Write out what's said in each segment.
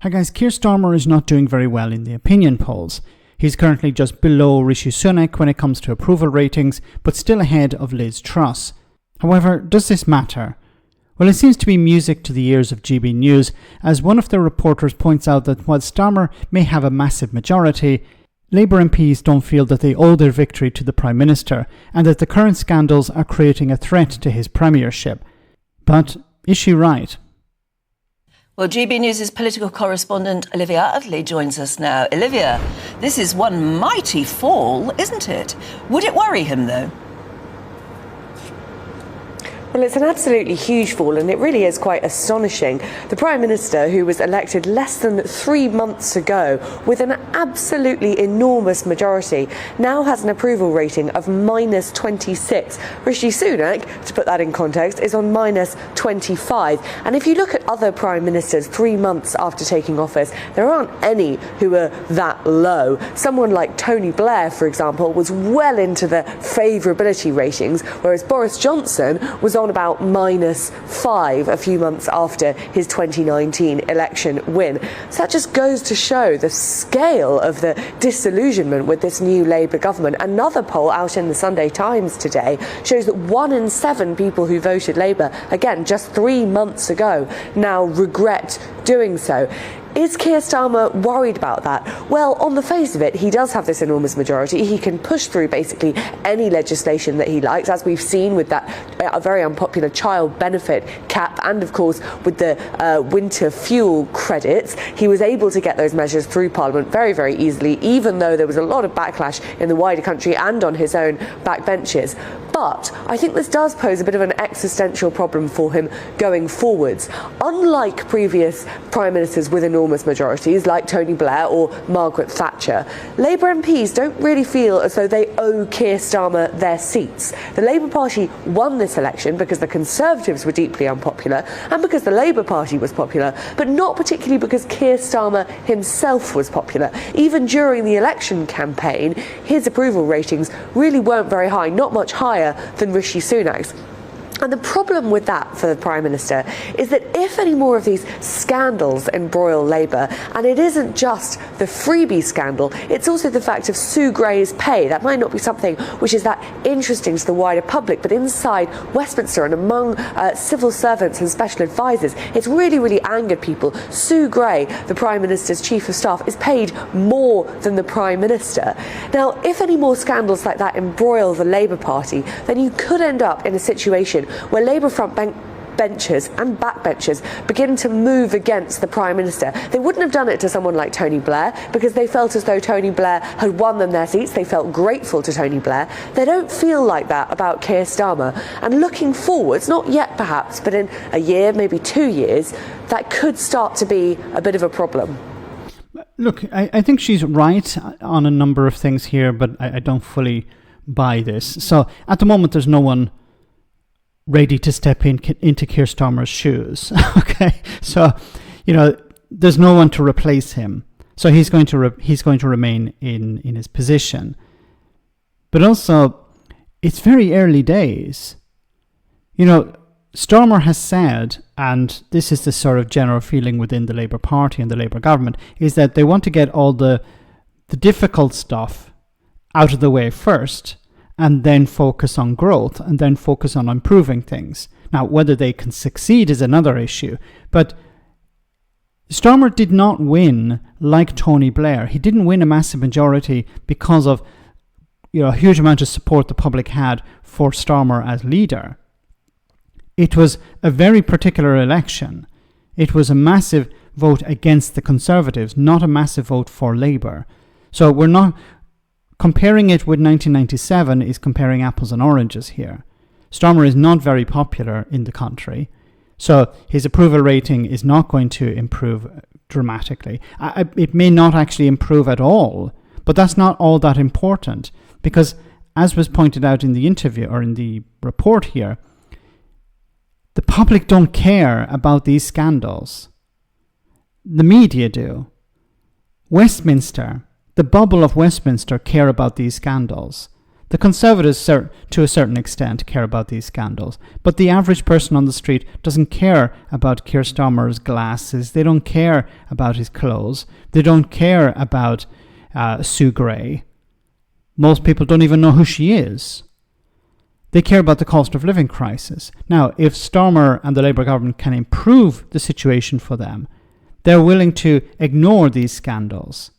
Hi guys, Keir Starmer is not doing very well in the opinion polls. He's currently just below Rishi Sunak when it comes to approval ratings, but still ahead of Liz Truss. However, does this matter? Well, it seems to be music to the ears of GB News, as one of the reporters points out that while Starmer may have a massive majority, Labour MPs don't feel that they owe their victory to the Prime Minister, and that the current scandals are creating a threat to his premiership. But is she right? Well, GB News' political correspondent Olivia Utley joins us now. Olivia, this is one mighty fall, isn't it? Would it worry him, though? Well, it's an absolutely huge fall, and it really is quite astonishing. The Prime Minister, who was elected less than 3 months ago with an absolutely enormous majority, now has an approval rating of -26. Rishi Sunak, to put that in context, is on -25. And if you look at other Prime Ministers 3 months after taking office, there aren't any who are that low. Someone like Tony Blair, for example, was well into the favourability ratings, whereas Boris Johnson was on about -5 a few months after his 2019 election win. So that just goes to show the scale of the disillusionment with this new Labour government. Another poll out in the Sunday Times today shows that 1 in 7 people who voted Labour, again just 3 months ago, now regret doing so. Is Keir Starmer worried about that? Well, on the face of it, he does have this enormous majority. He can push through basically any legislation that he likes, as we've seen with that very unpopular child benefit cap, and of course with the winter fuel credits. He was able to get those measures through Parliament very, very easily, even though there was a lot of backlash in the wider country and on his own backbenches. But I think this does pose a bit of an existential problem for him going forwards. Unlike previous Prime Ministers with enormous majorities, like Tony Blair or Margaret Thatcher, Labour MPs don't really feel as though they owe Keir Starmer their seats. The Labour Party won this election because the Conservatives were deeply unpopular and because the Labour Party was popular, but not particularly because Keir Starmer himself was popular. Even during the election campaign, his approval ratings really weren't very high, not much higher than Rishi Sunak's. And the problem with that for the Prime Minister is that if any more of these scandals embroil Labour, and it isn't just the freebie scandal, it's also the fact of Sue Gray's pay. That might not be something which is that interesting to the wider public, but inside Westminster and among civil servants and special advisors, it's really, really angered people. Sue Gray, the Prime Minister's Chief of Staff, is paid more than the Prime Minister. Now, if any more scandals like that embroil the Labour Party, then you could end up in a situation where Labour front benchers and backbenchers begin to move against the Prime Minister. They wouldn't have done it to someone like Tony Blair because they felt as though Tony Blair had won them their seats. They felt grateful to Tony Blair. They don't feel like that about Keir Starmer. And looking forwards, not yet perhaps, but in a year, maybe 2 years, that could start to be a bit of a problem. Look, I think she's right on a number of things here, but I don't fully buy this. So at the moment, there's no one ready to step into Keir Starmer's shoes. Okay, so there's no one to replace him. So he's going to remain in his position. But also, it's very early days. Starmer has said, and this is the sort of general feeling within the Labour Party and the Labour government, is that they want to get all the difficult stuff out of the way first, and then focus on growth, and then focus on improving things. Now, whether they can succeed is another issue, but Starmer did not win like Tony Blair. He didn't win a massive majority because of a huge amount of support the public had for Starmer as leader. It was a very particular election. It was a massive vote against the Conservatives, not a massive vote for Labour. So we're not comparing it with 1997 is comparing apples and oranges here. Starmer is not very popular in the country, so his approval rating is not going to improve dramatically. It may not actually improve at all, but that's not all that important because, as was pointed out in the interview or in the report here, the public don't care about these scandals. The media do. Westminster, the bubble of Westminster, care about these scandals. The Conservatives, to a certain extent, care about these scandals. But the average person on the street doesn't care about Keir Starmer's glasses. They don't care about his clothes. They don't care about Sue Gray. Most people don't even know who she is. They care about the cost of living crisis. Now, if Starmer and the Labour government can improve the situation for them, they're willing to ignore these scandals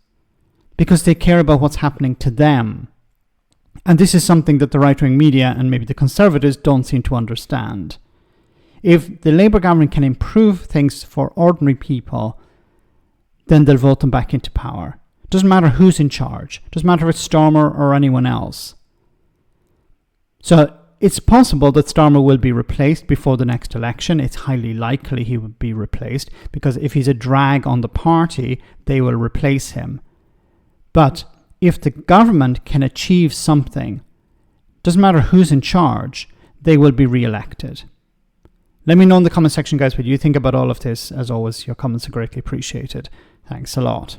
because they care about what's happening to them. And this is something that the right-wing media and maybe the Conservatives don't seem to understand. If the Labour government can improve things for ordinary people, then they'll vote them back into power. Doesn't matter who's in charge. Doesn't matter if it's Starmer or anyone else. So it's possible that Starmer will be replaced before the next election. It's highly likely he will be replaced because if he's a drag on the party, they will replace him. But if the government can achieve something, doesn't matter who's in charge, they will be re-elected. Let me know in the comment section, guys, what you think about all of this. As always, your comments are greatly appreciated. Thanks a lot.